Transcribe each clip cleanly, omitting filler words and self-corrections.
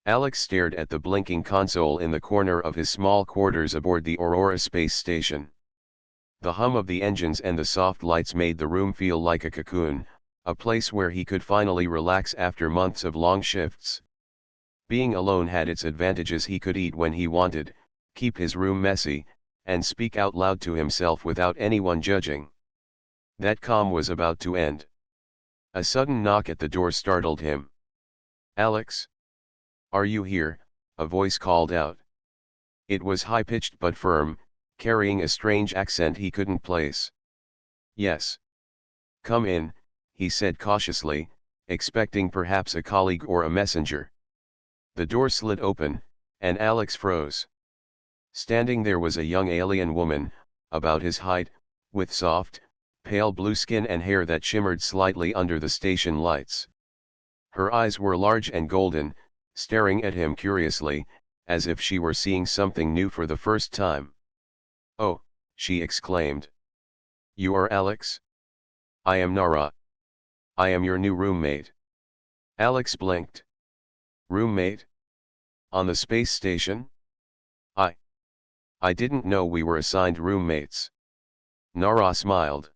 Alex stared at the blinking console in the corner of his small quarters aboard the Aurora space station. The hum of the engines and the soft lights made the room feel like a cocoon, a place where he could finally relax after months of long shifts. Being alone had its advantages. He could eat when he wanted, keep his room messy, and speak out loud to himself without anyone judging. That calm was about to end. A sudden knock at the door startled him. "Alex? Are you here?" a voice called out. It was high-pitched but firm, carrying a strange accent he couldn't place. "Yes. Come in," he said cautiously, expecting perhaps a colleague or a messenger. The door slid open, and Alex froze. Standing there was a young alien woman, about his height, with soft, pale blue skin and hair that shimmered slightly under the station lights. Her eyes were large and golden, staring at him curiously, as if she were seeing something new for the first time. "Oh," she exclaimed. "You are Alex? I am Nara. I am your new roommate." Alex blinked. "Roommate? On the space station? I didn't know we were assigned roommates." Nara smiled.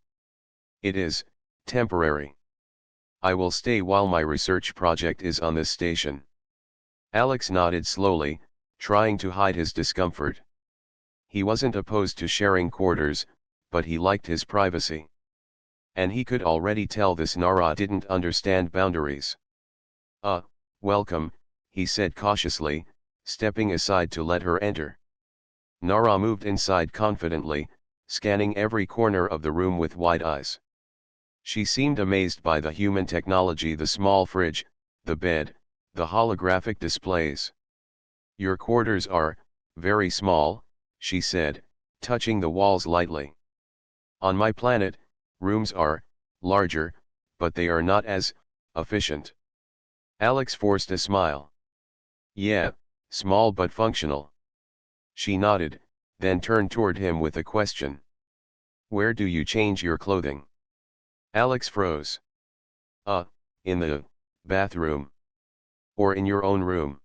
"It is temporary. I will stay while my research project is on this station." Alex nodded slowly, trying to hide his discomfort. He wasn't opposed to sharing quarters, but he liked his privacy. And he could already tell this Nara didn't understand boundaries. Welcome," he said cautiously, stepping aside to let her enter. Nara moved inside confidently, scanning every corner of the room with wide eyes. She seemed amazed by the human technology: the small fridge, the bed, the holographic displays. "Your quarters are very small," she said, touching the walls lightly. "On my planet, rooms are larger, but they are not as efficient." Alex forced a smile. "Yeah, small but functional." She nodded, then turned toward him with a question. "Where do you change your clothing?" Alex froze. In the bathroom. Or in your own room?"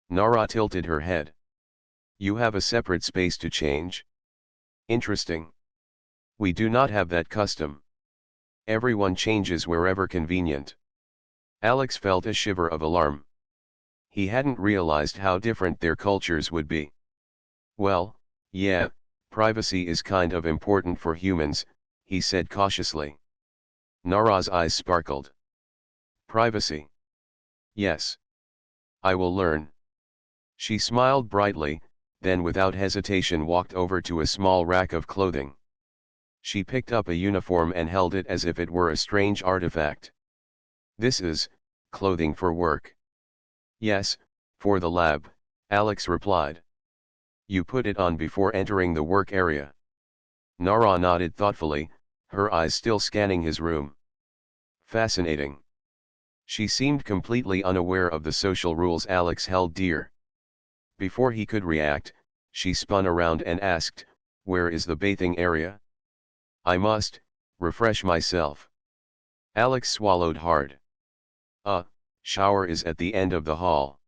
Nara tilted her head. "You have a separate space to change? Interesting. We do not have that custom. Everyone changes wherever convenient." Alex felt a shiver of alarm. He hadn't realized how different their cultures would be. "Well, yeah, privacy is kind of important for humans," he said cautiously. Nara's eyes sparkled. "Privacy? Yes. I will learn." She smiled brightly, then without hesitation walked over to a small rack of clothing. She picked up a uniform and held it as if it were a strange artifact. "This is clothing for work." "Yes, for the lab," Alex replied. "You put it on before entering the work area." Nara nodded thoughtfully, her eyes still scanning his room. "Fascinating." She seemed completely unaware of the social rules Alex held dear. Before he could react, she spun around and asked, "Where is the bathing area?" "I must refresh myself." Alex swallowed hard. Shower is at the end of the hall.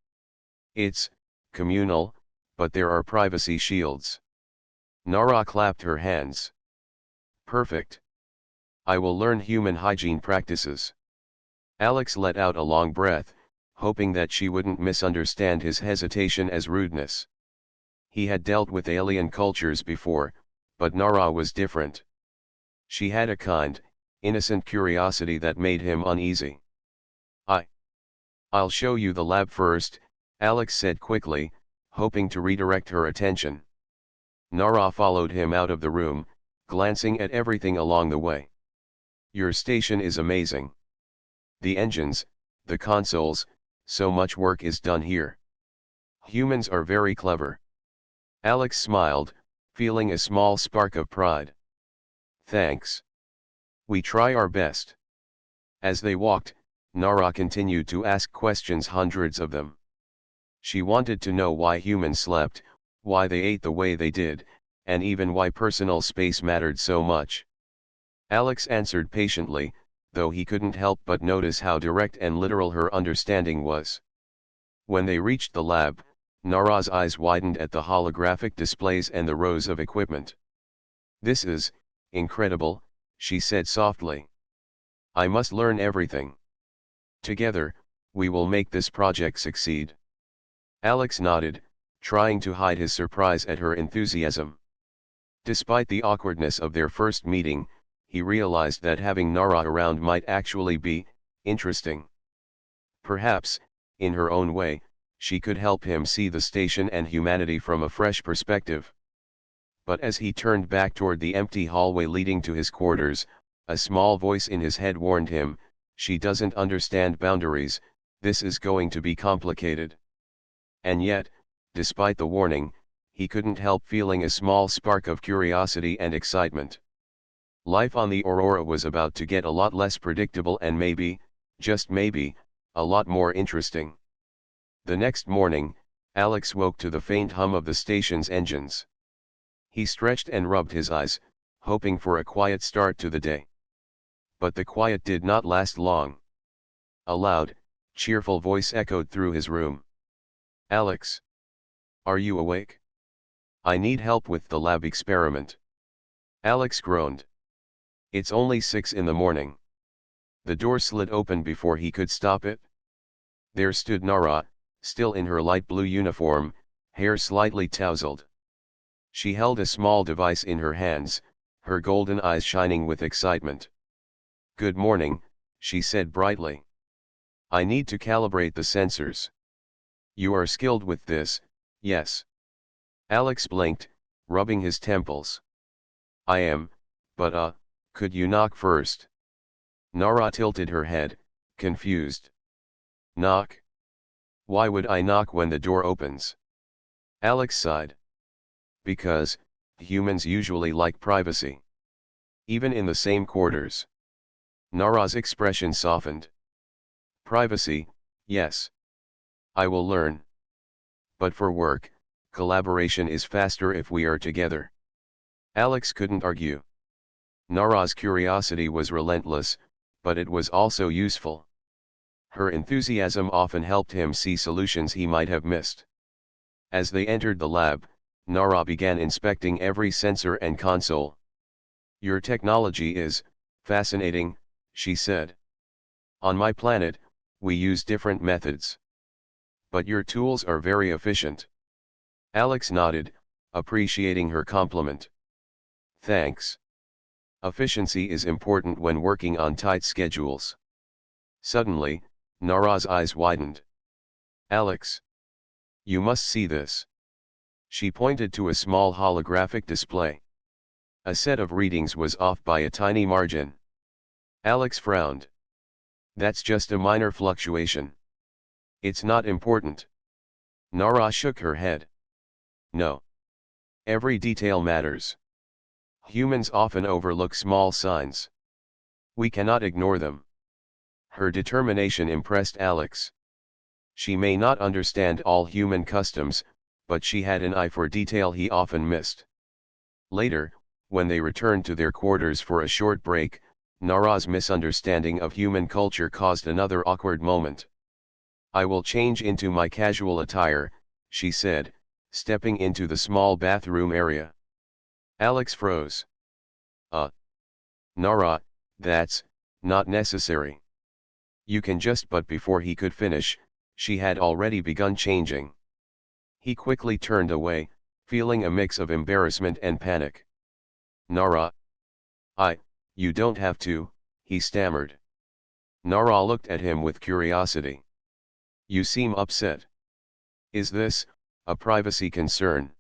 It's communal, but there are privacy shields." Nara clapped her hands. "Perfect. I will learn human hygiene practices." Alex let out a long breath, hoping that she wouldn't misunderstand his hesitation as rudeness. He had dealt with alien cultures before, but Nara was different. She had a kind, innocent curiosity that made him uneasy. "I'll show you the lab first," Alex said quickly, hoping to redirect her attention. Nara followed him out of the room, glancing at everything along the way. "Your station is amazing. The engines, the consoles, so much work is done here. Humans are very clever." Alex smiled, feeling a small spark of pride. "Thanks. We try our best." As they walked, Nara continued to ask questions, hundreds of them. She wanted to know why humans slept, why they ate the way they did, and even why personal space mattered so much. Alex answered patiently, though he couldn't help but notice how direct and literal her understanding was. When they reached the lab, Nara's eyes widened at the holographic displays and the rows of equipment. "This is incredible," she said softly. "I must learn everything. Together, we will make this project succeed." Alex nodded, trying to hide his surprise at her enthusiasm. Despite the awkwardness of their first meeting, he realized that having Nara around might actually be interesting. Perhaps, in her own way, she could help him see the station and humanity from a fresh perspective. But as he turned back toward the empty hallway leading to his quarters, a small voice in his head warned him, "She doesn't understand boundaries, this is going to be complicated." And yet, despite the warning, he couldn't help feeling a small spark of curiosity and excitement. Life on the Aurora was about to get a lot less predictable and maybe, just maybe, a lot more interesting. The next morning, Alex woke to the faint hum of the station's engines. He stretched and rubbed his eyes, hoping for a quiet start to the day. But the quiet did not last long. A loud, cheerful voice echoed through his room. "Alex. Are you awake? I need help with the lab experiment." Alex groaned. "It's only 6 in the morning." The door slid open before he could stop it. There stood Nara, still in her light blue uniform, hair slightly tousled. She held a small device in her hands, her golden eyes shining with excitement. "Good morning," she said brightly. "I need to calibrate the sensors." "You are skilled with this, yes?" Alex blinked, rubbing his temples. "I am, but could you knock first?" Nara tilted her head, confused. "Knock? Why would I knock when the door opens?" Alex sighed. "Because, humans usually like privacy. Even in the same quarters." Nara's expression softened. "Privacy, yes. I will learn. But for work, collaboration is faster if we are together." Alex couldn't argue. Nara's curiosity was relentless, but it was also useful. Her enthusiasm often helped him see solutions he might have missed. As they entered the lab, Nara began inspecting every sensor and console. "Your technology is fascinating," she said. "On my planet, we use different methods. But your tools are very efficient." Alex nodded, appreciating her compliment. "Thanks. Efficiency is important when working on tight schedules." Suddenly, Nara's eyes widened. "Alex. You must see this." She pointed to a small holographic display. A set of readings was off by a tiny margin. Alex frowned. "That's just a minor fluctuation. It's not important." Nara shook her head. "No. Every detail matters. Humans often overlook small signs. We cannot ignore them." Her determination impressed Alex. She may not understand all human customs, but she had an eye for detail he often missed. Later, when they returned to their quarters for a short break, Nara's misunderstanding of human culture caused another awkward moment. "I will change into my casual attire," she said, stepping into the small bathroom area. Alex froze. Nara, that's not necessary. You can just..." But before he could finish, she had already begun changing. He quickly turned away, feeling a mix of embarrassment and panic. "Nara. You don't have to," he stammered. Nara looked at him with curiosity. "You seem upset. Is this a privacy concern?"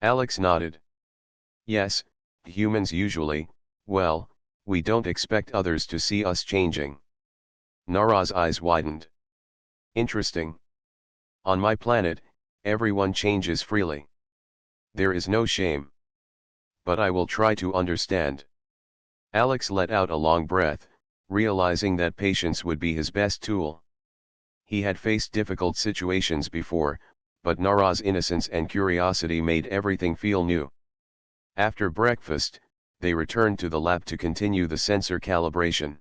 Alex nodded. "Yes, humans usually, well, we don't expect others to see us changing." Nara's eyes widened. "Interesting. On my planet, everyone changes freely. There is no shame. But I will try to understand." Alex let out a long breath, realizing that patience would be his best tool. He had faced difficult situations before, but Nara's innocence and curiosity made everything feel new. After breakfast, they returned to the lab to continue the sensor calibration.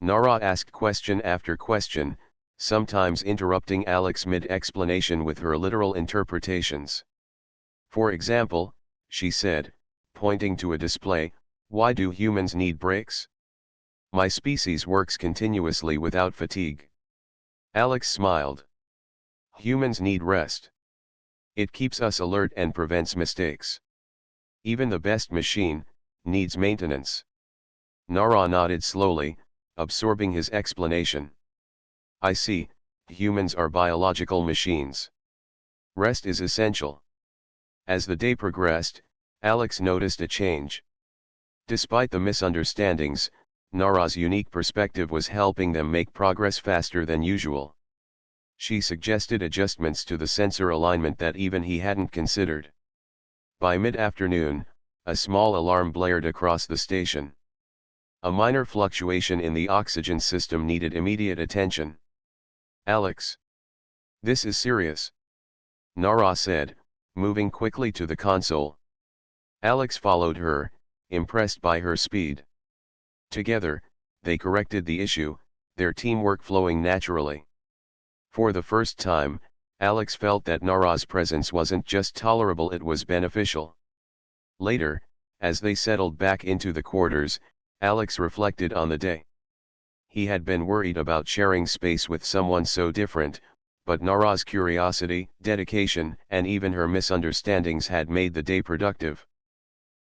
Nara asked question after question, sometimes interrupting Alex mid-explanation with her literal interpretations. For example, she said, pointing to a display, "Why do humans need breaks? My species works continuously without fatigue." Alex smiled. "Humans need rest. It keeps us alert and prevents mistakes. Even the best machine needs maintenance." Nara nodded slowly, absorbing his explanation. "I see, humans are biological machines. Rest is essential." As the day progressed, Alex noticed a change. Despite the misunderstandings, Nara's unique perspective was helping them make progress faster than usual. She suggested adjustments to the sensor alignment that even he hadn't considered. By mid-afternoon, a small alarm blared across the station. A minor fluctuation in the oxygen system needed immediate attention. "Alex. This is serious," Nara said, moving quickly to the console. Alex followed her, impressed by her speed. Together, they corrected the issue, their teamwork flowing naturally. For the first time, Alex felt that Nara's presence wasn't just tolerable, it was beneficial. Later, as they settled back into the quarters, Alex reflected on the day. He had been worried about sharing space with someone so different, but Nara's curiosity, dedication, and even her misunderstandings had made the day productive.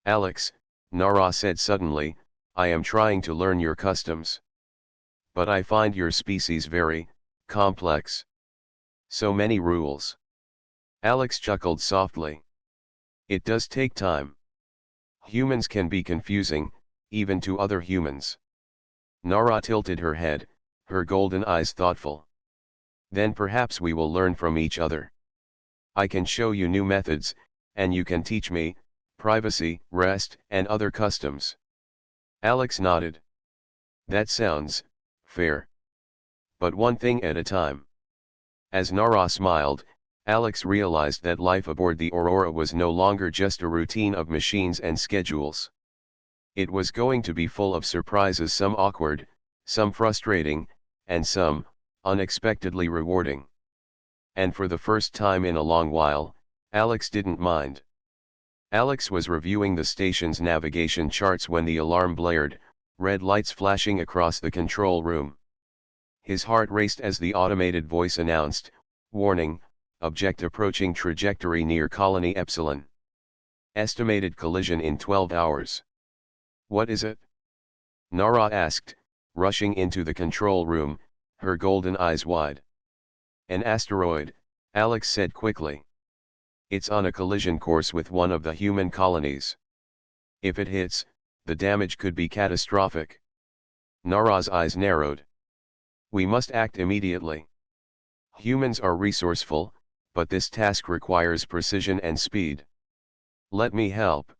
"Alex," Nara said suddenly, "I am trying to learn your customs. But I find your species very complex. So many rules." Alex chuckled softly. "It does take time. Humans can be confusing, even to other humans." Nara tilted her head, her golden eyes thoughtful. "Then perhaps we will learn from each other. I can show you new methods, and you can teach me privacy, rest, and other customs." Alex nodded. "That sounds fair. But one thing at a time." As Nara smiled, Alex realized that life aboard the Aurora was no longer just a routine of machines and schedules. It was going to be full of surprises, some awkward, some frustrating, and some unexpectedly rewarding. And for the first time in a long while, Alex didn't mind. Alex was reviewing the station's navigation charts when the alarm blared, red lights flashing across the control room. His heart raced as the automated voice announced, "Warning, object approaching trajectory near Colony Epsilon. Estimated collision in 12 hours. "What is it?" Nara asked, rushing into the control room, her golden eyes wide. "An asteroid," Alex said quickly. "It's on a collision course with one of the human colonies. If it hits, the damage could be catastrophic." Nara's eyes narrowed. "We must act immediately. Humans are resourceful, but this task requires precision and speed. Let me help."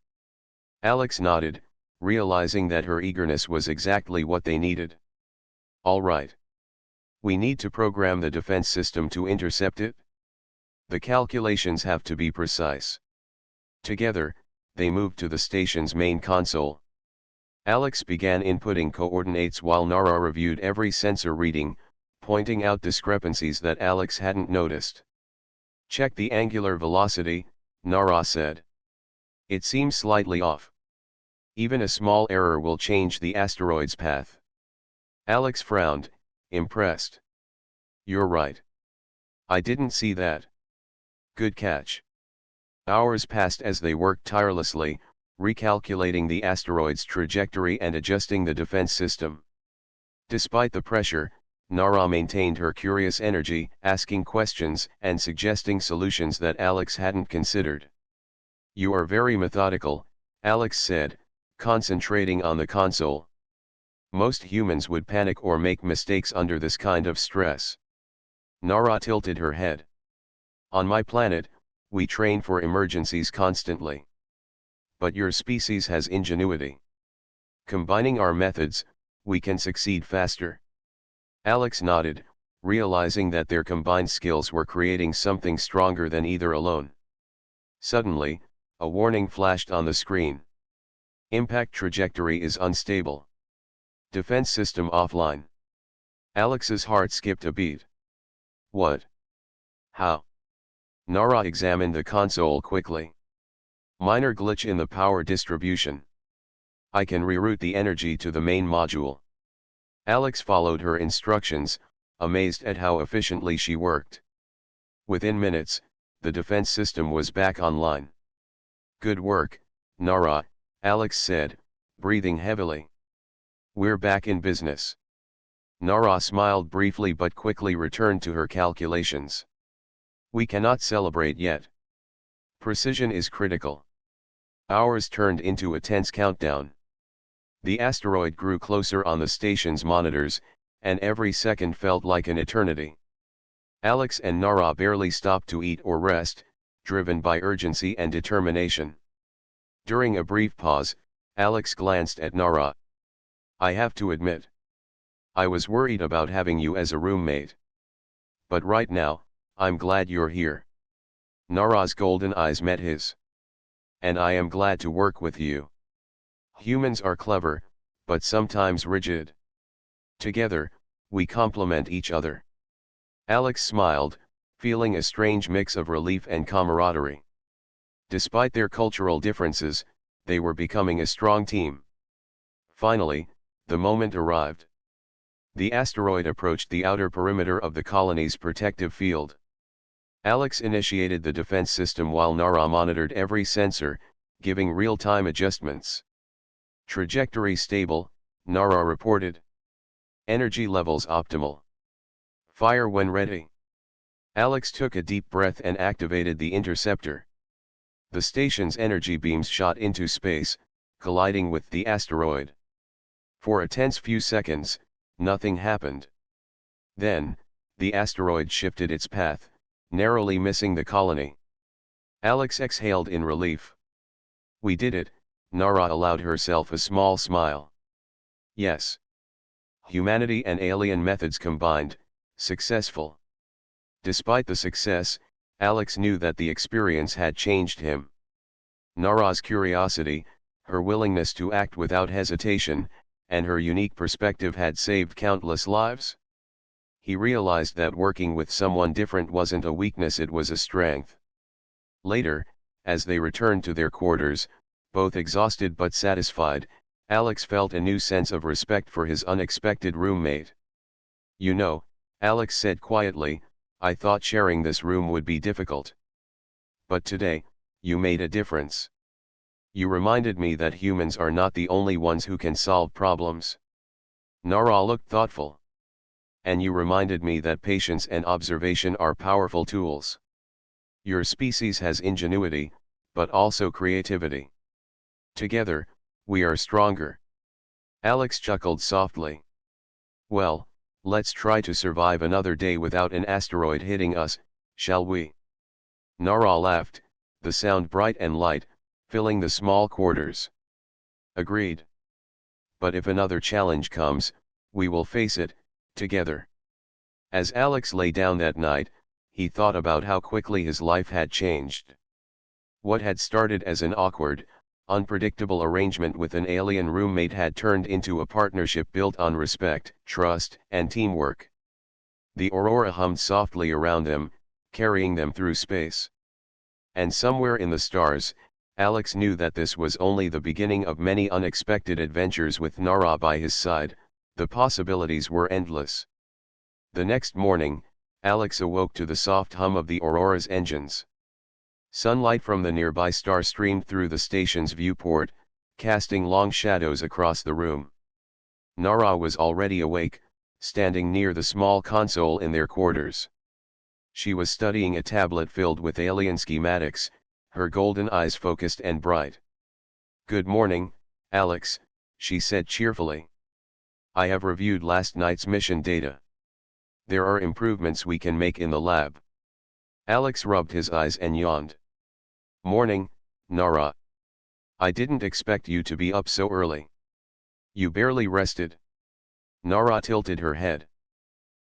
Alex nodded, realizing that her eagerness was exactly what they needed. "All right. We need to program the defense system to intercept it. The calculations have to be precise." Together, they moved to the station's main console. Alex began inputting coordinates while Nara reviewed every sensor reading, pointing out discrepancies that Alex hadn't noticed. "Check the angular velocity," Nara said. "It seems slightly off. Even a small error will change the asteroid's path." Alex frowned, impressed. "You're right. I didn't see that. Good catch." Hours passed as they worked tirelessly, recalculating the asteroid's trajectory and adjusting the defense system. Despite the pressure, Nara maintained her curious energy, asking questions and suggesting solutions that Alex hadn't considered. "You are very methodical," Alex said, concentrating on the console. "Most humans would panic or make mistakes under this kind of stress." Nara tilted her head. "On my planet, we train for emergencies constantly. But your species has ingenuity. Combining our methods, we can succeed faster." Alex nodded, realizing that their combined skills were creating something stronger than either alone. Suddenly, a warning flashed on the screen. "Impact trajectory is unstable. Defense system offline." Alex's heart skipped a beat. What? How? Nara examined the console quickly. Minor glitch in the power distribution. I can reroute the energy to the main module. Alex followed her instructions, amazed at how efficiently she worked. Within minutes, the defense system was back online. Good work, Nara, Alex said, breathing heavily. We're back in business. Nara smiled briefly but quickly returned to her calculations. We cannot celebrate yet. Precision is critical. Hours turned into a tense countdown. The asteroid grew closer on the station's monitors, and every second felt like an eternity. Alex and Nara barely stopped to eat or rest, driven by urgency and determination. During a brief pause, Alex glanced at Nara. I have to admit, I was worried about having you as a roommate. But right now, I'm glad you're here. Nara's golden eyes met his. And I am glad to work with you. Humans are clever, but sometimes rigid. Together, we complement each other. Alex smiled, feeling a strange mix of relief and camaraderie. Despite their cultural differences, they were becoming a strong team. Finally, the moment arrived. The asteroid approached the outer perimeter of the colony's protective field. Alex initiated the defense system while Nara monitored every sensor, giving real-time adjustments. Trajectory stable, Nara reported. Energy levels optimal. Fire when ready. Alex took a deep breath and activated the interceptor. The station's energy beams shot into space, colliding with the asteroid. For a tense few seconds, nothing happened. Then, the asteroid shifted its path, narrowly missing the colony. Alex exhaled in relief. We did it, Nara allowed herself a small smile. Yes. Humanity and alien methods combined, successful. Despite the success, Alex knew that the experience had changed him. Nara's curiosity, her willingness to act without hesitation, and her unique perspective had saved countless lives. He realized that working with someone different wasn't a weakness, it was a strength. Later, as they returned to their quarters, both exhausted but satisfied, Alex felt a new sense of respect for his unexpected roommate. You know, Alex said quietly, I thought sharing this room would be difficult. But today, you made a difference. You reminded me that humans are not the only ones who can solve problems. Nara looked thoughtful. And you reminded me that patience and observation are powerful tools. Your species has ingenuity, but also creativity. Together, we are stronger. Alex chuckled softly. Well, let's try to survive another day without an asteroid hitting us, shall we? Nara laughed, the sound bright and light, filling the small quarters. Agreed. But if another challenge comes, we will face it, together. As Alex lay down that night, he thought about how quickly his life had changed. What had started as an awkward, unpredictable arrangement with an alien roommate had turned into a partnership built on respect, trust, and teamwork. The Aurora hummed softly around them, carrying them through space. And somewhere in the stars, Alex knew that this was only the beginning of many unexpected adventures with Nara by his side. The possibilities were endless. The next morning, Alex awoke to the soft hum of the Aurora's engines. Sunlight from the nearby star streamed through the station's viewport, casting long shadows across the room. Nara was already awake, standing near the small console in their quarters. She was studying a tablet filled with alien schematics, her golden eyes focused and bright. Good morning, Alex, she said cheerfully. I have reviewed last night's mission data. There are improvements we can make in the lab. Alex rubbed his eyes and yawned. Morning, Nara. I didn't expect you to be up so early. You barely rested. Nara tilted her head.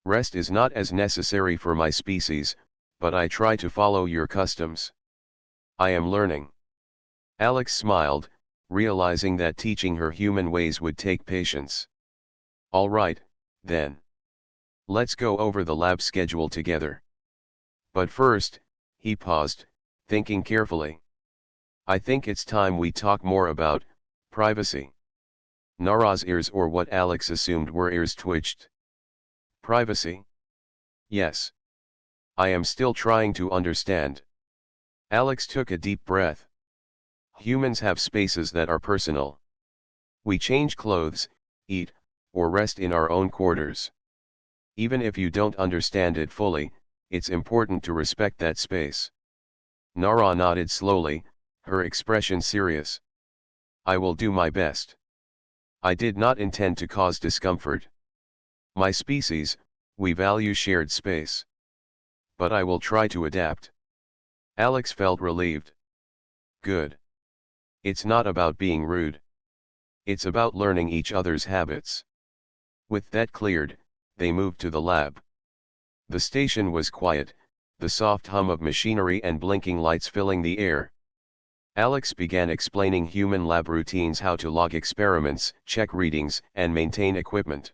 Rest is not as necessary for my species, but I try to follow your customs. I am learning. Alex smiled, realizing that teaching her human ways would take patience. All right, then. Let's go over the lab schedule together. But first, he paused, thinking carefully. I think it's time we talk more about privacy. Nara's ears, or what Alex assumed were ears, twitched. Privacy? Yes. I am still trying to understand. Alex took a deep breath. Humans have spaces that are personal. We change clothes, eat, or rest in our own quarters. Even if you don't understand it fully, it's important to respect that space. Nara nodded slowly, her expression serious. I will do my best. I did not intend to cause discomfort. My species, we value shared space. But I will try to adapt. Alex felt relieved. Good. It's not about being rude. It's about learning each other's habits. With that cleared, they moved to the lab. The station was quiet, the soft hum of machinery and blinking lights filling the air. Alex began explaining human lab routines, how to log experiments, check readings, and maintain equipment.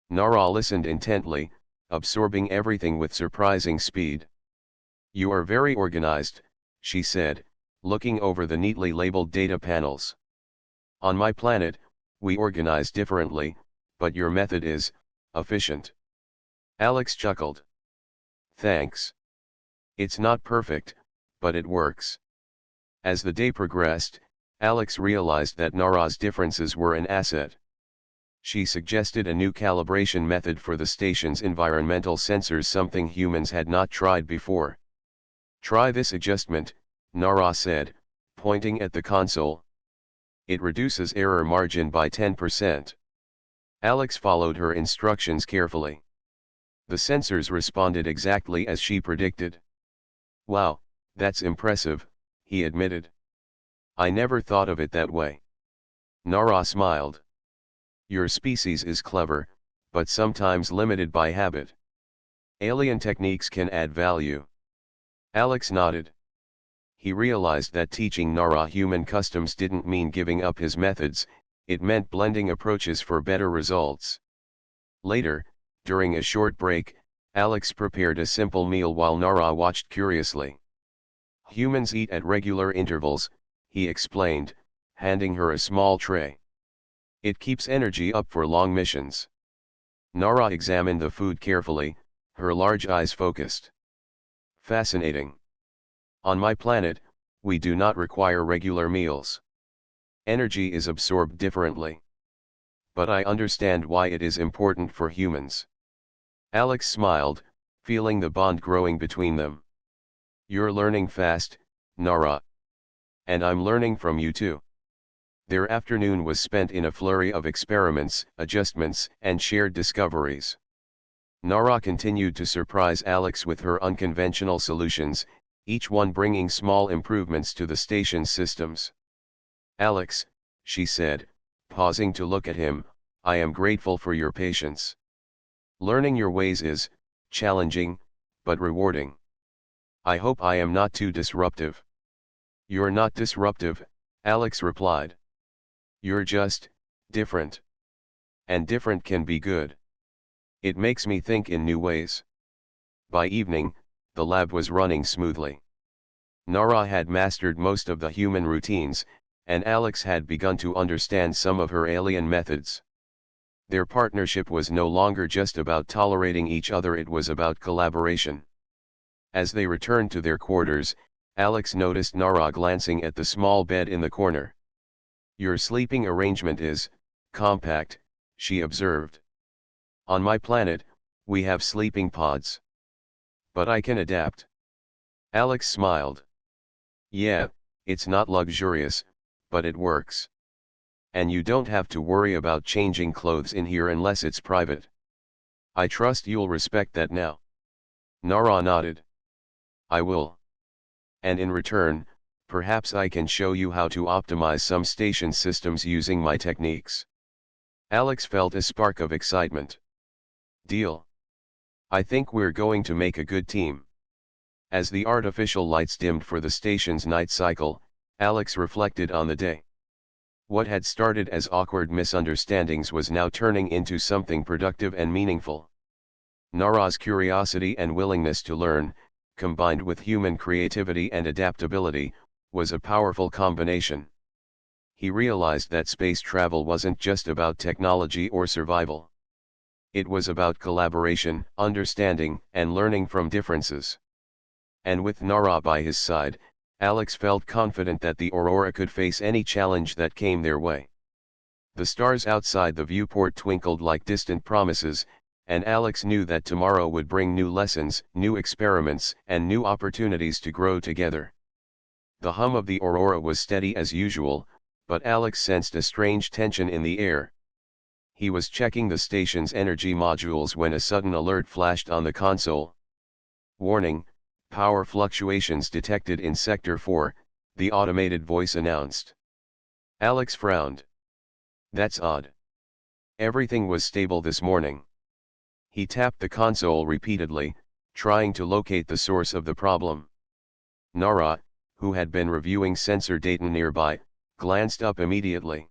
Nara listened intently, absorbing everything with surprising speed. You are very organized, she said, looking over the neatly labeled data panels. On my planet, we organize differently, but your method is efficient. Alex chuckled. Thanks. It's not perfect, but it works. As the day progressed, Alex realized that Nara's differences were an asset. She suggested a new calibration method for the station's environmental sensors, something humans had not tried before. Try this adjustment, Nara said, pointing at the console. It reduces error margin by 10%. Alex followed her instructions carefully. The sensors responded exactly as she predicted. Wow, that's impressive, he admitted. I never thought of it that way. Nara smiled. Your species is clever, but sometimes limited by habit. Alien techniques can add value. Alex nodded. He realized that teaching Nara human customs didn't mean giving up his methods, it meant blending approaches for better results. Later, during a short break, Alex prepared a simple meal while Nara watched curiously. Humans eat at regular intervals, he explained, handing her a small tray. It keeps energy up for long missions. Nara examined the food carefully, her large eyes focused. Fascinating. On my planet, we do not require regular meals. Energy is absorbed differently. But I understand why it is important for humans. Alex smiled, feeling the bond growing between them. You're learning fast, Nara. And I'm learning from you too. Their afternoon was spent in a flurry of experiments, adjustments, and shared discoveries. Nara continued to surprise Alex with her unconventional solutions, each one bringing small improvements to the station's systems. Alex, she said, pausing to look at him, I am grateful for your patience. Learning your ways is challenging, but rewarding. I hope I am not too disruptive. You're not disruptive, Alex replied. You're just different. And different can be good. It makes me think in new ways. By evening, the lab was running smoothly. Nara had mastered most of the human routines, and Alex had begun to understand some of her alien methods. Their partnership was no longer just about tolerating each other, it was about collaboration. As they returned to their quarters, Alex noticed Nara glancing at the small bed in the corner. Your sleeping arrangement is compact, she observed. On my planet, we have sleeping pods. But I can adapt. Alex smiled. Yeah, it's not luxurious, but it works. And you don't have to worry about changing clothes in here unless it's private. I trust you'll respect that now. Nara nodded. I will. And in return, perhaps I can show you how to optimize some station systems using my techniques. Alex felt a spark of excitement. Deal. I think we're going to make a good team. As the artificial lights dimmed for the station's night cycle, Alex reflected on the day. What had started as awkward misunderstandings was now turning into something productive and meaningful. Nara's curiosity and willingness to learn, combined with human creativity and adaptability, was a powerful combination. He realized that space travel wasn't just about technology or survival. It was about collaboration, understanding, and learning from differences. And with Nara by his side, Alex felt confident that the Aurora could face any challenge that came their way. The stars outside the viewport twinkled like distant promises, and Alex knew that tomorrow would bring new lessons, new experiments, and new opportunities to grow together. The hum of the Aurora was steady as usual, but Alex sensed a strange tension in the air. He was checking the station's energy modules when a sudden alert flashed on the console. "Warning, power fluctuations detected in Sector 4, the automated voice announced. Alex frowned. That's odd. Everything was stable this morning. He tapped the console repeatedly, trying to locate the source of the problem. Nara, who had been reviewing sensor data nearby, glanced up immediately.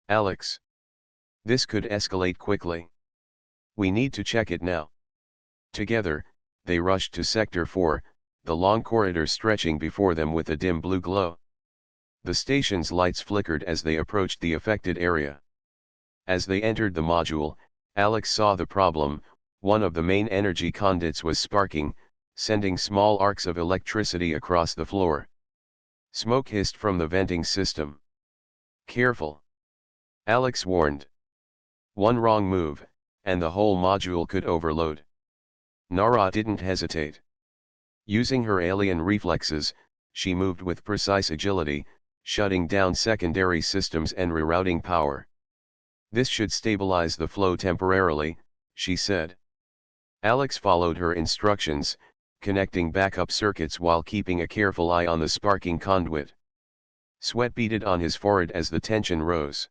Alex. This could escalate quickly. We need to check it now. Together, they rushed to Sector 4, the long corridor stretching before them with a dim blue glow. The station's lights flickered as they approached the affected area. As they entered the module, Alex saw the problem. One of the main energy conduits was sparking, sending small arcs of electricity across the floor. Smoke hissed from the venting system. Careful. Alex warned. One wrong move, and the whole module could overload. Nara didn't hesitate. Using her alien reflexes, she moved with precise agility, shutting down secondary systems and rerouting power. This should stabilize the flow temporarily, she said. Alex followed her instructions, connecting backup circuits while keeping a careful eye on the sparking conduit. Sweat beaded on his forehead as the tension rose.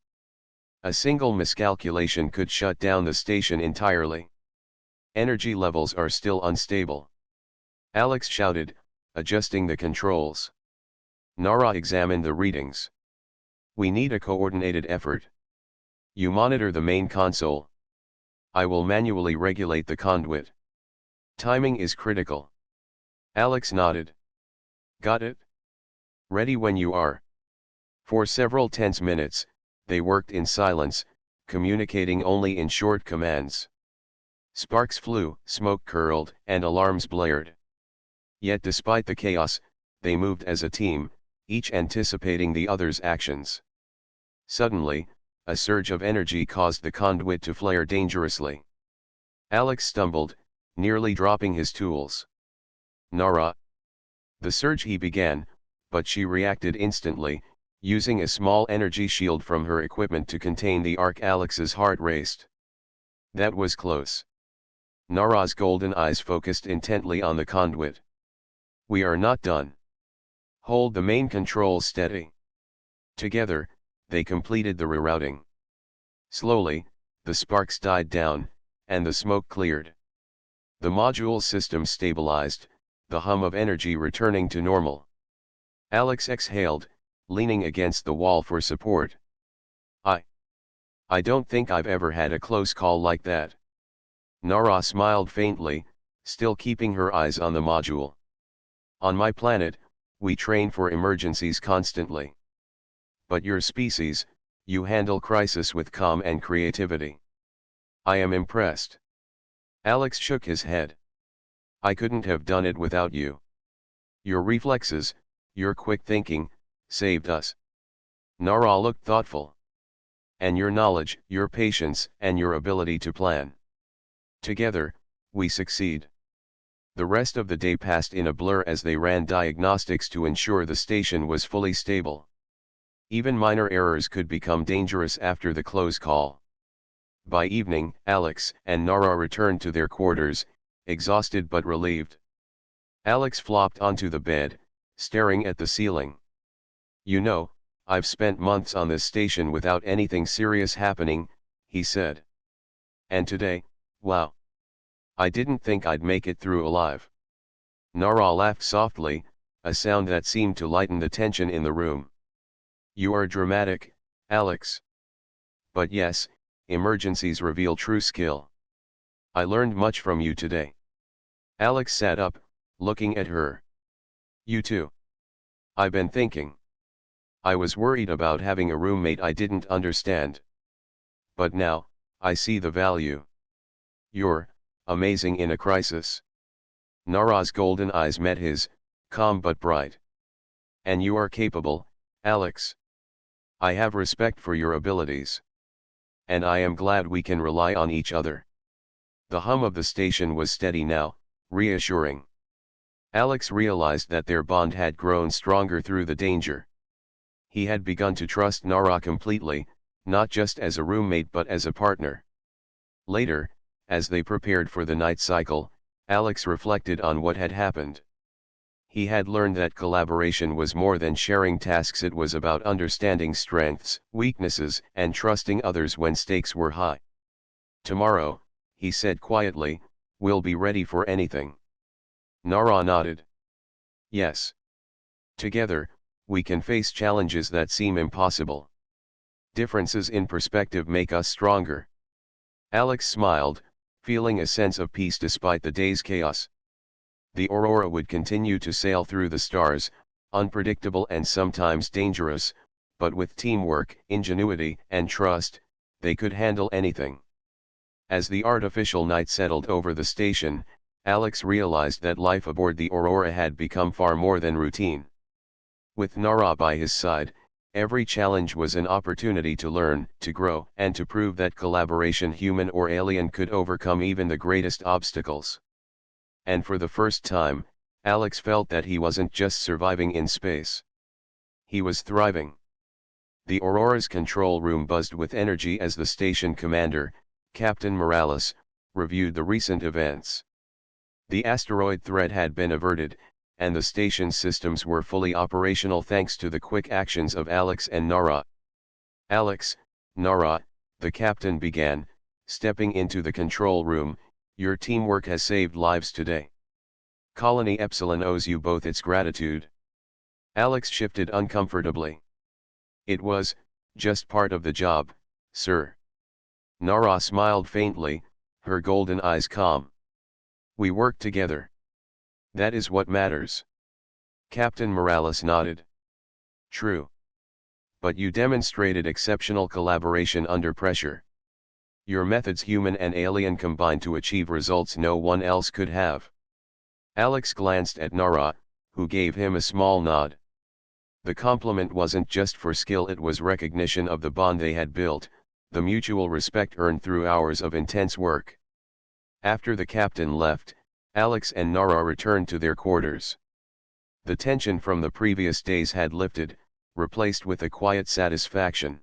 A single miscalculation could shut down the station entirely. Energy levels are still unstable. Alex shouted, adjusting the controls. Nara examined the readings. We need a coordinated effort. You monitor the main console. I will manually regulate the conduit. Timing is critical. Alex nodded. Got it? Ready when you are. For several tense minutes, they worked in silence, communicating only in short commands. Sparks flew, smoke curled, and alarms blared. Yet despite the chaos, they moved as a team, each anticipating the other's actions. Suddenly, a surge of energy caused the conduit to flare dangerously. Alex stumbled, nearly dropping his tools. Nara. The surge he began, but she reacted instantly, using a small energy shield from her equipment to contain the arc. Alex's heart raced. That was close. Nara's golden eyes focused intently on the conduit. We are not done. Hold the main control steady. Together, they completed the rerouting. Slowly, the sparks died down, and the smoke cleared. The module system stabilized, the hum of energy returning to normal. Alex exhaled, leaning against the wall for support. I don't think I've ever had a close call like that. Nara smiled faintly, still keeping her eyes on the module. On my planet, we train for emergencies constantly. But your species, you handle crisis with calm and creativity. I am impressed. Alex shook his head. I couldn't have done it without you. Your reflexes, your quick thinking, saved us. Nara looked thoughtful. And your knowledge, your patience, and your ability to plan. Together, we succeed. The rest of the day passed in a blur as they ran diagnostics to ensure the station was fully stable. Even minor errors could become dangerous after the close call. By evening, Alex and Nara returned to their quarters, exhausted but relieved. Alex flopped onto the bed, staring at the ceiling. You know, I've spent months on this station without anything serious happening, he said. And today, wow. I didn't think I'd make it through alive. Nara laughed softly, a sound that seemed to lighten the tension in the room. You are dramatic, Alex. But yes, emergencies reveal true skill. I learned much from you today. Alex sat up, looking at her. You too. I've been thinking. I was worried about having a roommate I didn't understand. But now, I see the value. You're amazing in a crisis. Nara's golden eyes met his, calm but bright. And you are capable, Alex. I have respect for your abilities. And I am glad we can rely on each other. The hum of the station was steady now, reassuring. Alex realized that their bond had grown stronger through the danger. He had begun to trust Nara completely, not just as a roommate but as a partner. Later, as they prepared for the night cycle, Alex reflected on what had happened. He had learned that collaboration was more than sharing tasks. It was about understanding strengths, weaknesses, and trusting others when stakes were high. Tomorrow, he said quietly, we'll be ready for anything. Nara nodded. Yes. Together, we can face challenges that seem impossible. Differences in perspective make us stronger. Alex smiled, feeling a sense of peace despite the day's chaos. The Aurora would continue to sail through the stars, unpredictable and sometimes dangerous, but with teamwork, ingenuity, and trust, they could handle anything. As the artificial night settled over the station, Alex realized that life aboard the Aurora had become far more than routine. With Nara by his side, every challenge was an opportunity to learn, to grow, and to prove that collaboration, human or alien, could overcome even the greatest obstacles. And for the first time, Alex felt that he wasn't just surviving in space. He was thriving. The Aurora's control room buzzed with energy as the station commander, Captain Morales, reviewed the recent events. The asteroid threat had been averted, and the station's systems were fully operational thanks to the quick actions of Alex and Nara. Alex, Nara, the captain began, stepping into the control room, your teamwork has saved lives today. Colony Epsilon owes you both its gratitude. Alex shifted uncomfortably. It was just part of the job, sir. Nara smiled faintly, her golden eyes calm. We work together. That is what matters. Captain Morales nodded. True. But you demonstrated exceptional collaboration under pressure. Your methods, human and alien, combined to achieve results no one else could have. Alex glanced at Nara, who gave him a small nod. The compliment wasn't just for skill, it was recognition of the bond they had built, the mutual respect earned through hours of intense work. After the captain left, Alex and Nara returned to their quarters. The tension from the previous days had lifted, replaced with a quiet satisfaction.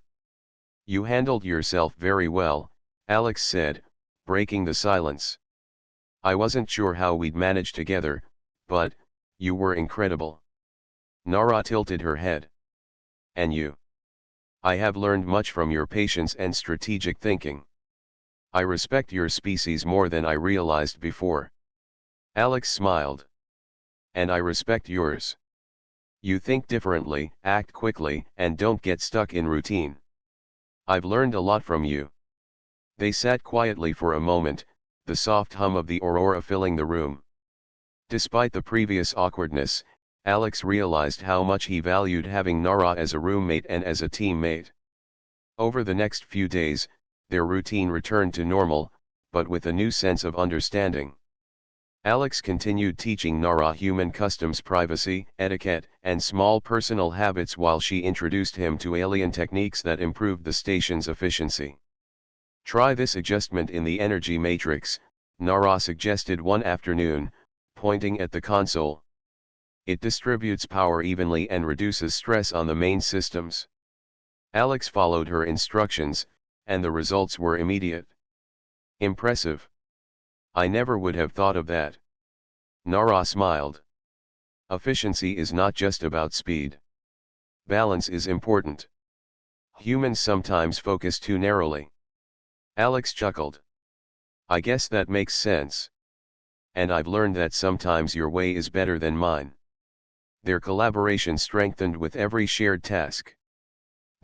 You handled yourself very well, Alex said, breaking the silence. I wasn't sure how we'd manage together, but you were incredible. Nara tilted her head. And you? I have learned much from your patience and strategic thinking. I respect your species more than I realized before. Alex smiled. And I respect yours. You think differently, act quickly, and don't get stuck in routine. I've learned a lot from you. They sat quietly for a moment, the soft hum of the Aurora filling the room. Despite the previous awkwardness, Alex realized how much he valued having Nara as a roommate and as a teammate. Over the next few days, their routine returned to normal, but with a new sense of understanding. Alex continued teaching Nara human customs, privacy, etiquette, and small personal habits while she introduced him to alien techniques that improved the station's efficiency. Try this adjustment in the energy matrix, Nara suggested one afternoon, pointing at the console. It distributes power evenly and reduces stress on the main systems. Alex followed her instructions, and the results were immediate. Impressive. I never would have thought of that. Nara smiled. Efficiency is not just about speed. Balance is important. Humans sometimes focus too narrowly. Alex chuckled. I guess that makes sense. And I've learned that sometimes your way is better than mine. Their collaboration strengthened with every shared task.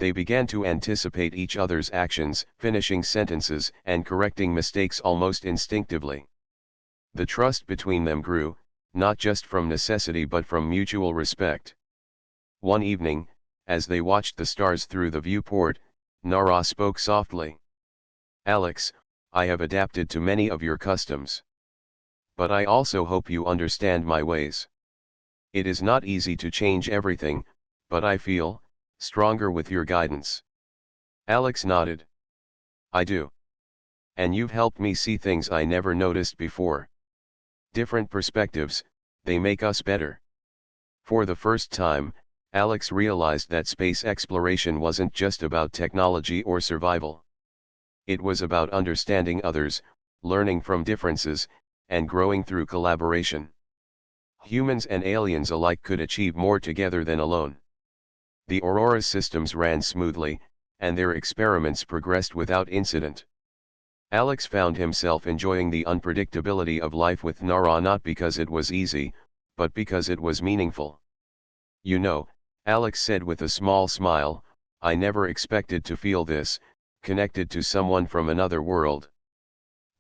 They began to anticipate each other's actions, finishing sentences and correcting mistakes almost instinctively. The trust between them grew, not just from necessity but from mutual respect. One evening, as they watched the stars through the viewport, Nara spoke softly. "Alex, I have adapted to many of your customs. But I also hope you understand my ways. It is not easy to change everything, but I feel stronger with your guidance." Alex nodded. "I do. And you've helped me see things I never noticed before. Different perspectives, they make us better." For the first time, Alex realized that space exploration wasn't just about technology or survival. It was about understanding others, learning from differences, and growing through collaboration. Humans and aliens alike could achieve more together than alone. The Aurora systems ran smoothly, and their experiments progressed without incident. Alex found himself enjoying the unpredictability of life with Nara not because it was easy, but because it was meaningful. "You know," Alex said with a small smile, "I never expected to feel this, connected to someone from another world.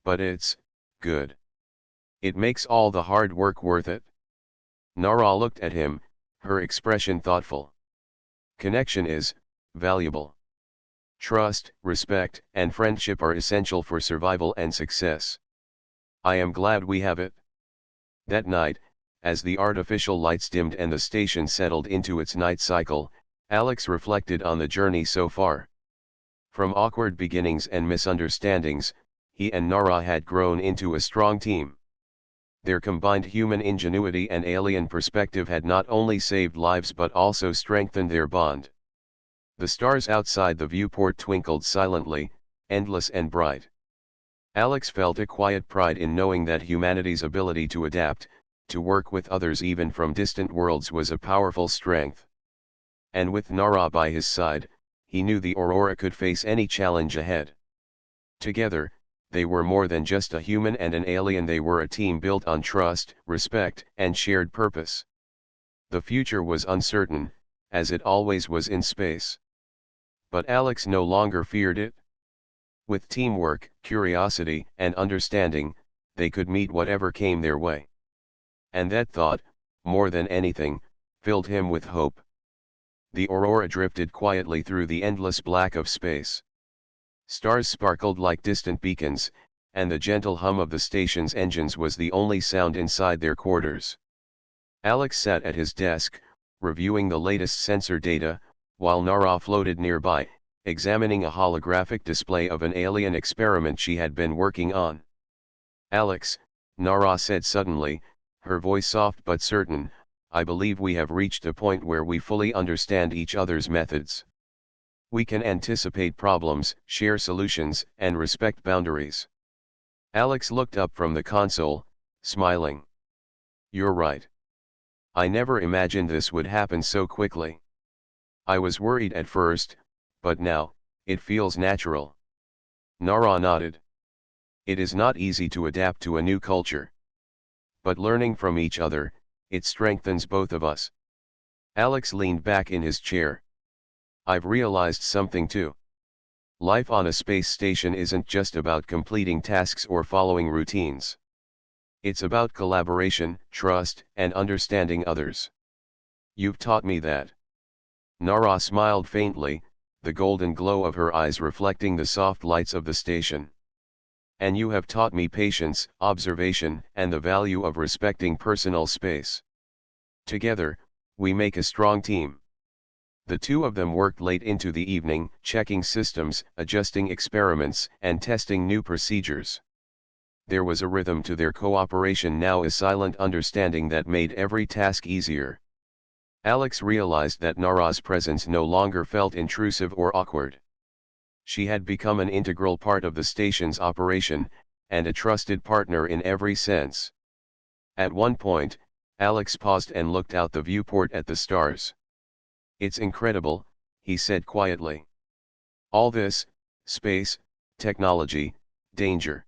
But it's good. It makes all the hard work worth it." Nara looked at him, her expression thoughtful. "Connection is valuable. Trust, respect, and friendship are essential for survival and success. I am glad we have it." That night, as the artificial lights dimmed and the station settled into its night cycle, Alex reflected on the journey so far. From awkward beginnings and misunderstandings, he and Nara had grown into a strong team. Their combined human ingenuity and alien perspective had not only saved lives but also strengthened their bond. The stars outside the viewport twinkled silently, endless and bright. Alex felt a quiet pride in knowing that humanity's ability to adapt, to work with others even from distant worlds was a powerful strength. And with Nara by his side, he knew the Aurora could face any challenge ahead. Together, they were more than just a human and an alien, they were a team built on trust, respect, and shared purpose. The future was uncertain, as it always was in space. But Alex no longer feared it. With teamwork, curiosity, and understanding, they could meet whatever came their way. And that thought, more than anything, filled him with hope. The Aurora drifted quietly through the endless black of space. Stars sparkled like distant beacons, and the gentle hum of the station's engines was the only sound inside their quarters. Alex sat at his desk, reviewing the latest sensor data, while Nara floated nearby, examining a holographic display of an alien experiment she had been working on. "Alex," Nara said suddenly, her voice soft but certain, "I believe we have reached a point where we fully understand each other's methods. We can anticipate problems, share solutions, and respect boundaries." Alex looked up from the console, smiling. "You're right. I never imagined this would happen so quickly. I was worried at first, but now, it feels natural." Nara nodded. "It is not easy to adapt to a new culture. But learning from each other, it strengthens both of us." Alex leaned back in his chair. "I've realized something too. Life on a space station isn't just about completing tasks or following routines. It's about collaboration, trust, and understanding others. You've taught me that." Nara smiled faintly, the golden glow of her eyes reflecting the soft lights of the station. "And you have taught me patience, observation, and the value of respecting personal space. Together, we make a strong team." The two of them worked late into the evening, checking systems, adjusting experiments, and testing new procedures. There was a rhythm to their cooperation now, a silent understanding that made every task easier. Alex realized that Nara's presence no longer felt intrusive or awkward. She had become an integral part of the station's operation, and a trusted partner in every sense. At one point, Alex paused and looked out the viewport at the stars. "It's incredible," he said quietly. "All this, space, technology, danger.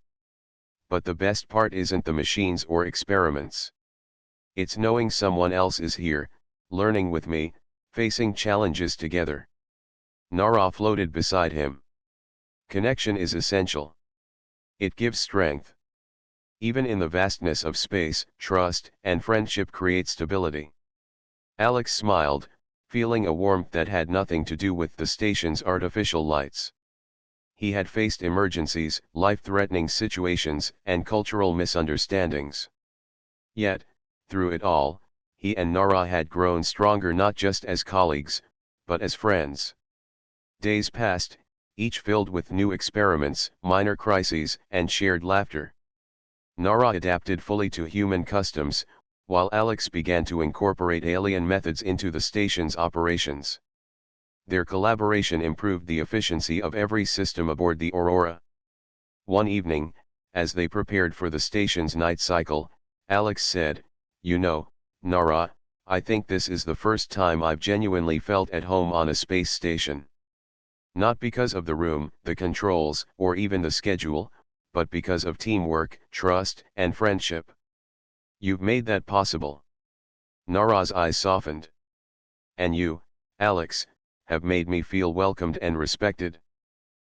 But the best part isn't the machines or experiments. It's knowing someone else is here, learning with me, facing challenges together." Nara floated beside him. Connection is essential. It gives strength. Even in the vastness of space, trust and friendship create stability. Alex smiled, feeling a warmth that had nothing to do with the station's artificial lights. He had faced emergencies, life-threatening situations, and cultural misunderstandings. Yet, through it all, he and Nara had grown stronger not just as colleagues, but as friends. Days passed, each filled with new experiments, minor crises, and shared laughter. Nara adapted fully to human customs, while Alex began to incorporate alien methods into the station's operations. Their collaboration improved the efficiency of every system aboard the Aurora. One evening, as they prepared for the station's night cycle, Alex said, "You know, Nara, I think this is the first time I've genuinely felt at home on a space station. Not because of the room, the controls, or even the schedule, but because of teamwork, trust, and friendship. You've made that possible." Nara's eyes softened. "And you, Alex, have made me feel welcomed and respected.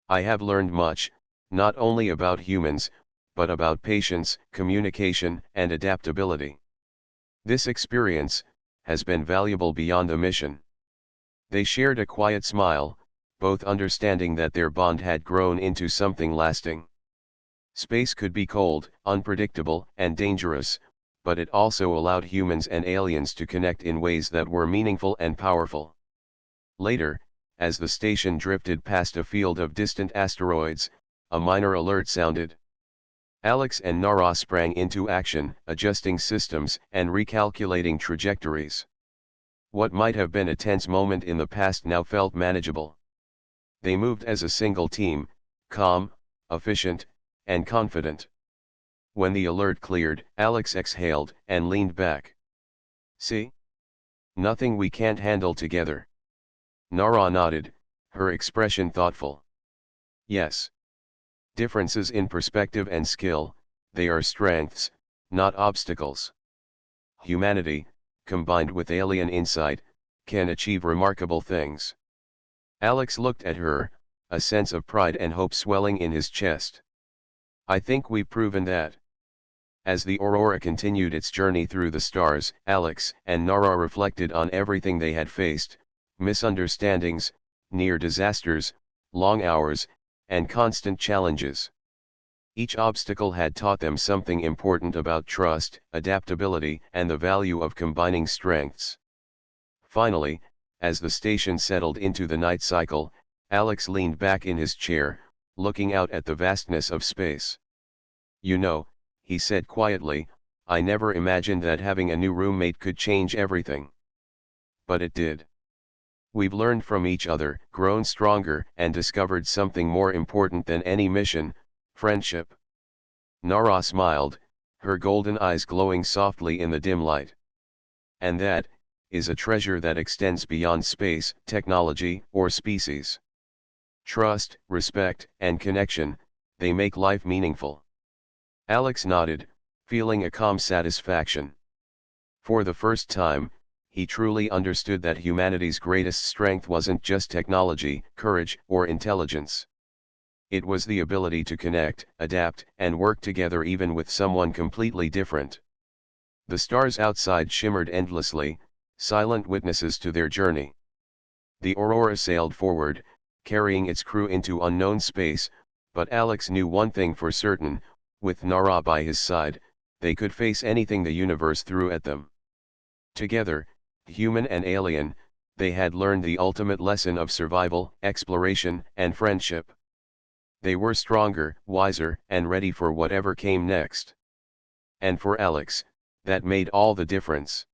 I have learned much, not only about humans, but about patience, communication, and adaptability. This experience has been valuable beyond the mission." They shared a quiet smile, both understanding that their bond had grown into something lasting. Space could be cold, unpredictable, and dangerous, but it also allowed humans and aliens to connect in ways that were meaningful and powerful. Later, as the station drifted past a field of distant asteroids, a minor alert sounded. Alex and Nara sprang into action, adjusting systems and recalculating trajectories. What might have been a tense moment in the past now felt manageable. They moved as a single team, calm, efficient, and confident. When the alert cleared, Alex exhaled and leaned back. "See? Nothing we can't handle together." Nara nodded, her expression thoughtful. "Yes. Differences in perspective and skill, they are strengths, not obstacles. Humanity, combined with alien insight, can achieve remarkable things." Alex looked at her, a sense of pride and hope swelling in his chest. "I think we've proven that." As the Aurora continued its journey through the stars, Alex and Nara reflected on everything they had faced: misunderstandings, near disasters, long hours, and constant challenges. Each obstacle had taught them something important about trust, adaptability, and the value of combining strengths. Finally, as the station settled into the night cycle, Alex leaned back in his chair, looking out at the vastness of space. "You know," he said quietly, "I never imagined that having a new roommate could change everything. But it did. We've learned from each other, grown stronger, and discovered something more important than any mission: friendship." Nara smiled, her golden eyes glowing softly in the dim light. "And that is a treasure that extends beyond space, technology, or species. Trust, respect, and connection, they make life meaningful." Alex nodded, feeling a calm satisfaction. For the first time, he truly understood that humanity's greatest strength wasn't just technology, courage, or intelligence. It was the ability to connect, adapt, and work together even with someone completely different. The stars outside shimmered endlessly, silent witnesses to their journey. The Aurora sailed forward, carrying its crew into unknown space, but Alex knew one thing for certain: with Nara by his side, they could face anything the universe threw at them. Together, human and alien, they had learned the ultimate lesson of survival, exploration, and friendship. They were stronger, wiser, and ready for whatever came next. And for Alex, that made all the difference.